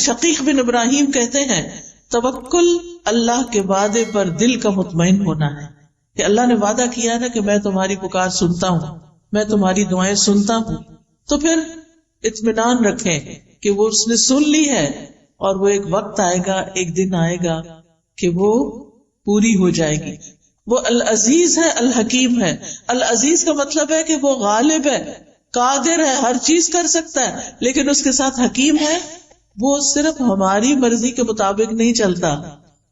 شقیق بن ابراہیم کہتے ہیں توکل اللہ کے وعدے پر دل کا مطمئن ہونا ہے کہ اللہ نے وعدہ کیا ہے نا کہ میں تمہاری پکار سنتا ہوں، میں تمہاری دعائیں سنتا ہوں، تو پھر اطمینان رکھیں کہ وہ اس نے سن لی ہے اور وہ ایک وقت آئے گا، ایک دن آئے گا کہ وہ پوری ہو جائے گی. وہ العزیز ہے، الحکیم ہے. العزیز کا مطلب ہے کہ وہ غالب ہے، قادر ہے، ہر چیز کر سکتا ہے، لیکن اس کے ساتھ حکیم ہے. وہ صرف ہماری مرضی کے مطابق نہیں چلتا،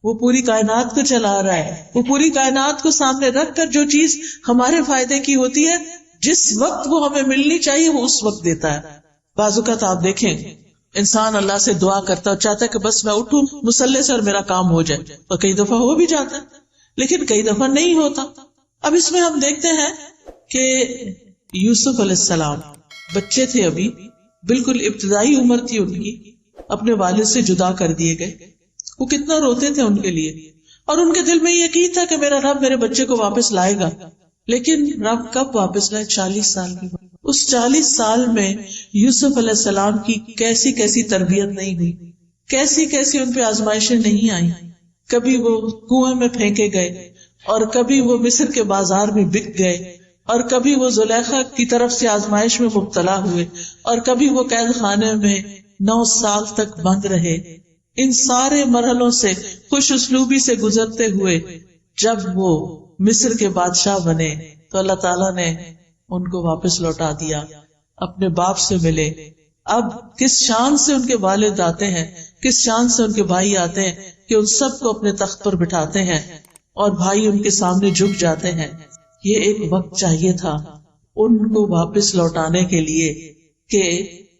وہ پوری کائنات کو چلا رہا ہے. وہ پوری کائنات کو سامنے رکھ کر جو چیز ہمارے فائدے کی ہوتی ہے، جس وقت وہ ہمیں ملنی چاہیے وہ اس وقت دیتا ہے. بعض اوقات آپ دیکھیں انسان اللہ سے دعا کرتا ہے اور چاہتا ہے کہ بس میں اٹھوں مصلے سے اور میرا کام ہو جائے، اور کئی دفعہ ہو بھی جاتا ہے لیکن کئی دفعہ نہیں ہوتا. اب اس میں ہم دیکھتے ہیں کہ یوسف علیہ السلام بچے تھے، ابھی بالکل ابتدائی عمر تھی ان کی، اپنے والد سے جدا کر دیے گئے. وہ کتنا روتے تھے ان کے لیے، اور ان کے دل میں یہ یقین تھا کہ میرا رب میرے بچے کو واپس لائے گا. لیکن رب کب واپس لائے؟ 40 سال کی. اس 40 سال میں یوسف علیہ السلام کی کیسی کیسی تربیت نہیں ہوئی، کیسی کیسی ان پہ آزمائشیں نہیں آئیں. کبھی وہ کنویں میں پھینکے گئے، اور کبھی وہ مصر کے بازار میں بک گئے، اور کبھی وہ زلیخا کی طرف سے آزمائش میں مبتلا ہوئے، اور کبھی وہ قید خانے میں 9 سال تک بند رہے. ان سارے مرحلوں سے خوش اسلوبی سے گزرتے ہوئے جب وہ مصر کے بادشاہ بنے تو اللہ تعالیٰ نے ان کو واپس لوٹا دیا، اپنے باپ سے ملے. اب کس شان سے ان کے والد آتے ہیں، کس شان سے ان کے بھائی آتے ہیں کہ ان سب کو اپنے تخت پر بٹھاتے ہیں اور بھائی ان کے سامنے جھک جاتے ہیں. یہ ایک وقت چاہیے تھا ان کو واپس لوٹانے کے لیے کہ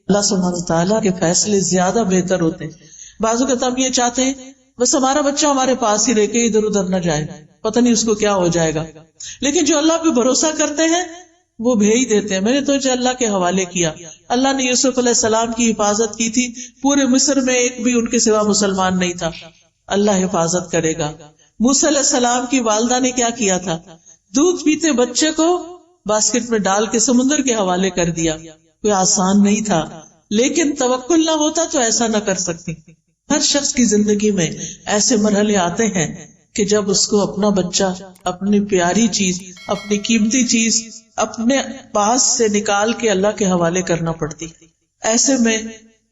اللہ سبحانہ تعالیٰ کے فیصلے زیادہ بہتر ہوتے ہیں. بعضوں کا ہم یہ چاہتے ہیں بس ہمارا بچہ ہمارے پاس ہی رہ کے ادھر ادھر نہ جائے، پتہ نہیں اس کو کیا ہو جائے گا. لیکن جو اللہ پہ بھروسہ کرتے ہیں وہ بھیج دیتے ہیں. میں نے تو اللہ کے حوالے کیا. اللہ نے یوسف علیہ السلام کی حفاظت کی تھی، پورے مصر میں ایک بھی ان کے سوا مسلمان نہیں تھا. اللہ حفاظت کرے گا. موسیٰ علیہ السلام کی والدہ نے کیا کیا تھا؟ دودھ پیتے بچے کو باسکٹ میں ڈال کے سمندر کے حوالے کر دیا. کوئی آسان نہیں تھا، لیکن توکل نہ ہوتا تو ایسا نہ کر سکتی. ہر شخص کی زندگی میں ایسے مرحلے آتے ہیں کہ جب اس کو اپنا بچہ، اپنی پیاری چیز، اپنی قیمتی چیز اپنے پاس سے نکال کے اللہ کے حوالے کرنا پڑتی. ایسے میں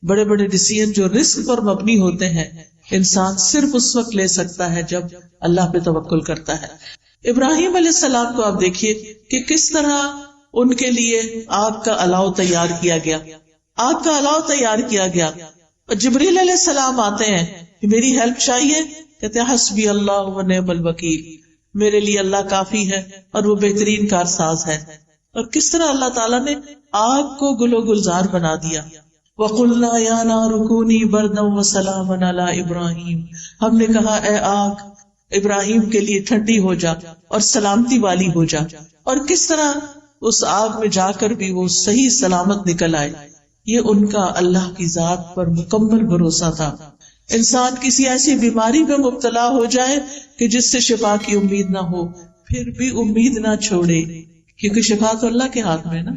بڑے بڑے ڈیسیژن جو رسک پر مبنی ہوتے ہیں انسان صرف اس وقت لے سکتا ہے جب اللہ پہ توکل کرتا ہے. ابراہیم علیہ السلام کو آپ دیکھیے کہ کس طرح ان کے لیے آگ کا الاؤ تیار کیا گیا، آگ کا الاؤ تیار کیا گیا. اور جبریل علیہ السلام آتے ہیں کہ میری ہیلپ چاہیے، کہتے ہیں حسبی اللہ و نعم الوکیل، میرے لیے اللہ کافی ہے اور وہ بہترین کارساز ہے. اور کس طرح اللہ تعالیٰ نے آگ کو گل و گلزار بنا دیا. وَقُلْنَا يَا نَارُ كُونِي بَرْدًا وَسَلَامًا عَلَىٰ إِبْرَاهِيمَ، ہم نے کہا اے آگ ابراہیم کے لیے ٹھنڈی ہو جا اور سلامتی والی ہو جا. اور کس طرح اس آگ میں جا کر بھی وہ صحیح سلامت نکل آئے. یہ ان کا اللہ کی ذات پر مکمل بھروسہ تھا. انسان کسی ایسی بیماری میں مبتلا ہو جائے کہ جس سے شفا کی امید نہ ہو، پھر بھی امید نہ چھوڑے، کیونکہ شفا تو اللہ کے ہاتھ میں نا،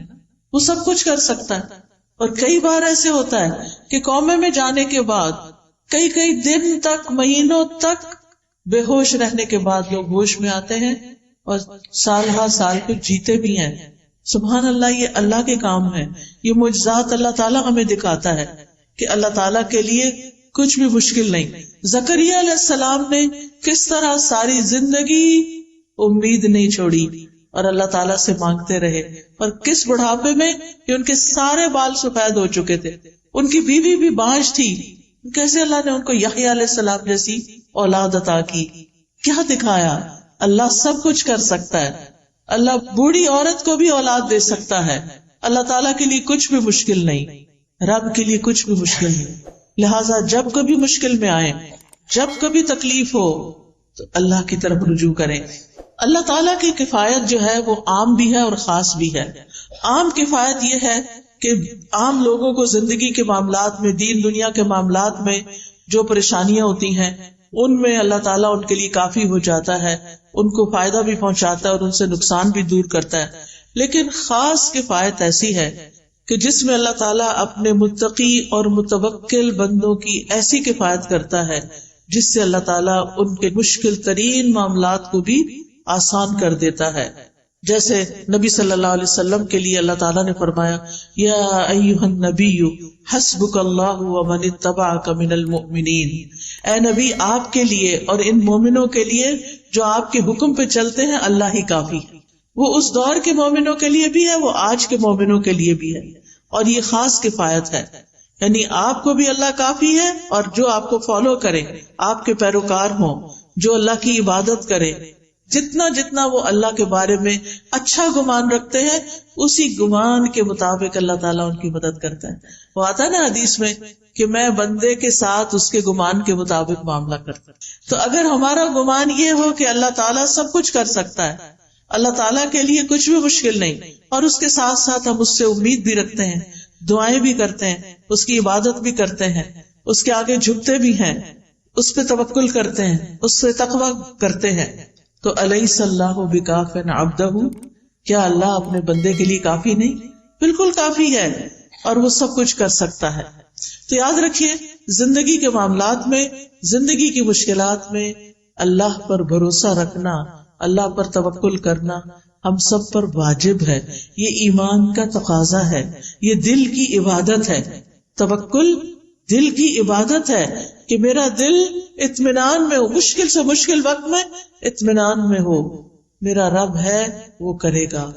وہ سب کچھ کر سکتا ہے. اور کئی بار ایسے ہوتا ہے کہ کومے میں جانے کے بعد کئی دن تک، مہینوں تک بے ہوش رہنے کے بعد لوگ ہوش میں آتے ہیں اور سال ہر سال کو جیتے بھی ہیں. سبحان اللہ، یہ اللہ کے کام ہے. یہ معجزات اللہ تعالیٰ ہمیں دکھاتا ہے کہ اللہ تعالیٰ کے لیے کچھ بھی مشکل نہیں. زکریا علیہ السلام نے کس طرح ساری زندگی امید نہیں چھوڑی اور اللہ تعالیٰ سے مانگتے رہے، اور کس بڑھاپے میں کہ ان کے سارے بال سفید ہو چکے تھے، ان کی بیوی بھی بانجھ تھی، کیسے اللہ نے ان کو یحییٰ علیہ السلام جیسی اولاد عطا کی. کیا دکھایا؟ اللہ سب کچھ کر سکتا ہے. اللہ بوڑھی عورت کو بھی اولاد دے سکتا ہے. اللہ تعالیٰ کے لیے کچھ بھی مشکل نہیں، رب کے لیے کچھ بھی مشکل نہیں. لہٰذا جب کبھی مشکل میں آئے، جب کبھی تکلیف ہو تو اللہ کی طرف رجوع کریں. اللہ تعالیٰ کی کفایت جو ہے وہ عام بھی ہے اور خاص بھی ہے. عام کفایت یہ ہے کہ عام لوگوں کو زندگی کے معاملات میں، دین دنیا کے معاملات میں جو پریشانیاں ہوتی ہیں ان میں اللہ تعالیٰ ان کے لیے کافی ہو جاتا ہے، ان کو فائدہ بھی پہنچاتا ہے اور ان سے نقصان بھی دور کرتا ہے. لیکن خاص کفایت ایسی ہے کہ جس میں اللہ تعالیٰ اپنے متقی اور متوکل بندوں کی ایسی کفایت کرتا ہے جس سے اللہ تعالیٰ ان کے مشکل ترین معاملات کو بھی آسان کر دیتا ہے. جیسے نبی صلی اللہ علیہ وسلم کے لیے اللہ تعالیٰ نے فرمایا یا ایھا النبی حسبک اللہ ومن اتبعک من المؤمنین، اے نبی آپ کے لیے اور ان مومنوں کے لیے جو آپ کے حکم پہ چلتے ہیں اللہ ہی کافی ہے. وہ اس دور کے مومنوں کے لیے بھی ہے، وہ آج کے مومنوں کے لیے بھی ہے، اور یہ خاص کفایت ہے. یعنی آپ کو بھی اللہ کافی ہے، اور جو آپ کو فالو کرے، آپ کے پیروکار ہوں، جو اللہ کی عبادت کرے، جتنا جتنا وہ اللہ کے بارے میں اچھا گمان رکھتے ہیں اسی گمان کے مطابق اللہ تعالیٰ ان کی مدد کرتا ہے. وہ آتا ہے نا حدیث میں کہ میں بندے کے ساتھ اس کے گمان کے مطابق معاملہ کرتا ہوں. تو اگر ہمارا گمان یہ ہو کہ اللہ تعالیٰ سب کچھ کر سکتا ہے، اللہ تعالیٰ کے لیے کچھ بھی مشکل نہیں، اور اس کے ساتھ ساتھ ہم اس سے امید بھی رکھتے ہیں، دعائیں بھی کرتے ہیں، اس کی عبادت بھی کرتے ہیں، اس کے آگے جھکتے بھی ہیں، اس پہ توکل کرتے ہیں، اس سے تقویٰ کرتے ہیں، تو الیس اللہ بکاف عبدہ، کیا اللہ اپنے بندے کے لیے کافی نہیں؟ بالکل کافی ہے، اور وہ سب کچھ کر سکتا ہے. تو یاد رکھیے زندگی کے معاملات میں، زندگی کی مشکلات میں اللہ پر بھروسہ رکھنا، اللہ پر توکل کرنا ہم سب پر واجب ہے. یہ ایمان کا تقاضا ہے، یہ دل کی عبادت ہے. توکل دل کی عبادت ہے کہ میرا دل اطمینان میں ہو، مشکل سے مشکل وقت میں اطمینان میں ہو، میرا رب ہے وہ کرے گا.